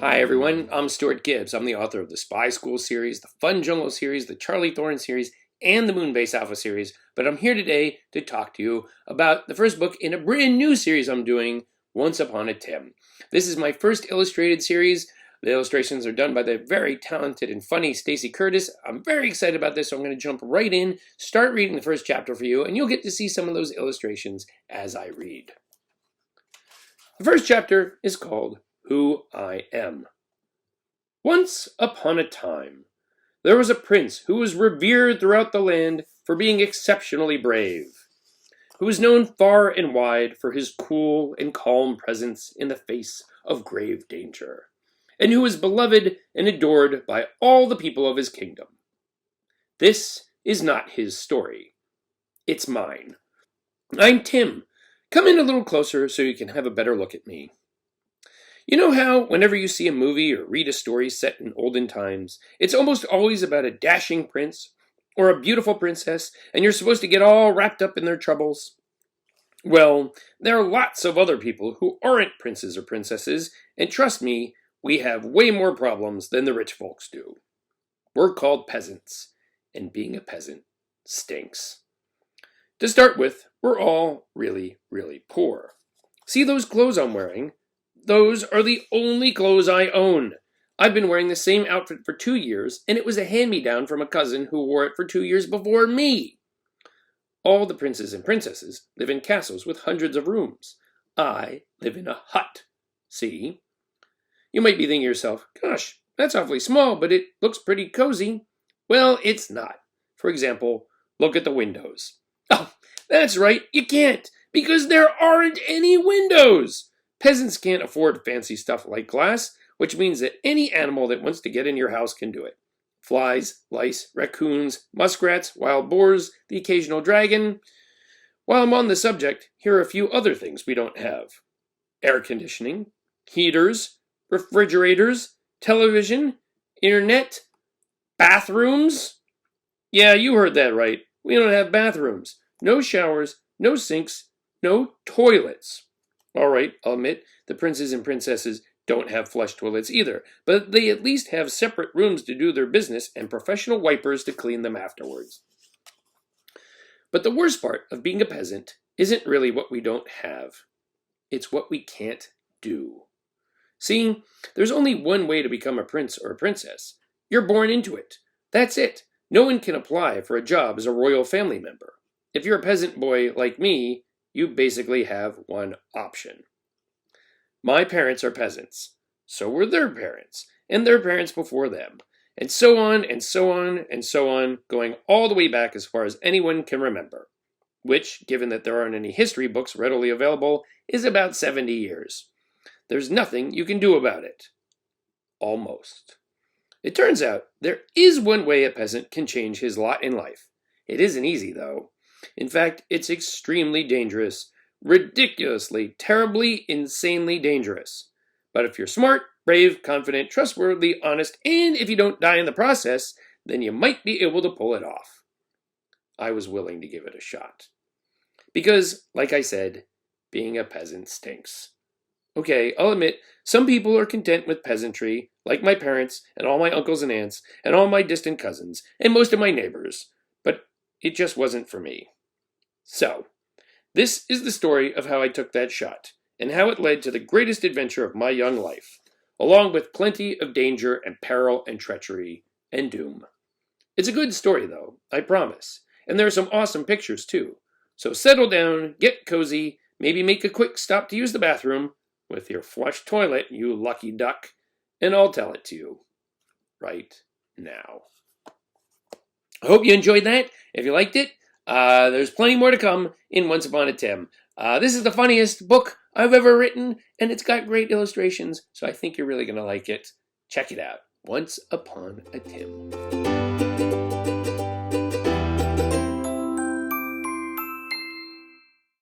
Hi everyone, I'm Stuart Gibbs. I'm the author of the Spy School series, the Fun Jungle series, the Charlie Thorne series, and the Moonbase Alpha series, but I'm here today to talk to you about the first book in a brand new series I'm doing, Once Upon a Tim. This is my first illustrated series. The illustrations are done by the very talented and funny Stacey Curtis. I'm very excited about this, so I'm going to jump right in, start reading the first chapter for you, and you'll get to see some of those illustrations as I read. The first chapter is called Who I Am. Once upon a time, there was a prince who was revered throughout the land for being exceptionally brave, who was known far and wide for his cool and calm presence in the face of grave danger, and who was beloved and adored by all the people of his kingdom. This is not his story. It's mine. I'm Tim. Come in a little closer so you can have a better look at me. You know how, whenever you see a movie or read a story set in olden times, it's almost always about a dashing prince or a beautiful princess, and you're supposed to get all wrapped up in their troubles? Well, there are lots of other people who aren't princes or princesses, and trust me, we have way more problems than the rich folks do. We're called peasants, and being a peasant stinks. To start with, we're all really, really poor. See those clothes I'm wearing? Those are the only clothes I own. I've been wearing the same outfit for 2 years, and it was a hand-me-down from a cousin who wore it for 2 years before me. All the princes and princesses live in castles with hundreds of rooms. I live in a hut. See? You might be thinking to yourself, gosh, that's awfully small, but it looks pretty cozy. Well, it's not. For example, look at the windows. Oh, that's right, you can't, because there aren't any windows. Peasants can't afford fancy stuff like glass, which means that any animal that wants to get in your house can do it. Flies, lice, raccoons, muskrats, wild boars, the occasional dragon. While I'm on the subject, here are a few other things we don't have. Air conditioning, heaters, refrigerators, television, internet, bathrooms. Yeah, you heard that right. We don't have bathrooms. No showers, no sinks, no toilets. All right, I'll admit, the princes and princesses don't have flush toilets either, but they at least have separate rooms to do their business and professional wipers to clean them afterwards. But the worst part of being a peasant isn't really what we don't have. It's what we can't do. See, there's only one way to become a prince or a princess. You're born into it. That's it. No one can apply for a job as a royal family member. If you're a peasant boy like me, you basically have one option. My parents are peasants. So were their parents, and their parents before them, and so on, and so on, and so on, going all the way back as far as anyone can remember, which, given that there aren't any history books readily available, is about 70 years. There's nothing you can do about it. Almost. It turns out there is one way a peasant can change his lot in life. It isn't easy, though. In fact, it's extremely dangerous, ridiculously, terribly, insanely dangerous. But if you're smart, brave, confident, trustworthy, honest, and if you don't die in the process, then you might be able to pull it off. I was willing to give it a shot. Because, like I said, being a peasant stinks. Okay, I'll admit, some people are content with peasantry, like my parents, and all my uncles and aunts, and all my distant cousins, and most of my neighbors. But it just wasn't for me. So, this is the story of how I took that shot, and how it led to the greatest adventure of my young life, along with plenty of danger and peril and treachery and doom. It's a good story, though, I promise, and there are some awesome pictures, too. So settle down, get cozy, maybe make a quick stop to use the bathroom, with your flush toilet, you lucky duck, and I'll tell it to you right now. I hope you enjoyed that. If you liked it, there's plenty more to come in Once Upon a Tim. This is the funniest book I've ever written, and it's got great illustrations, so I think you're really going to like it. Check it out. Once Upon a Tim.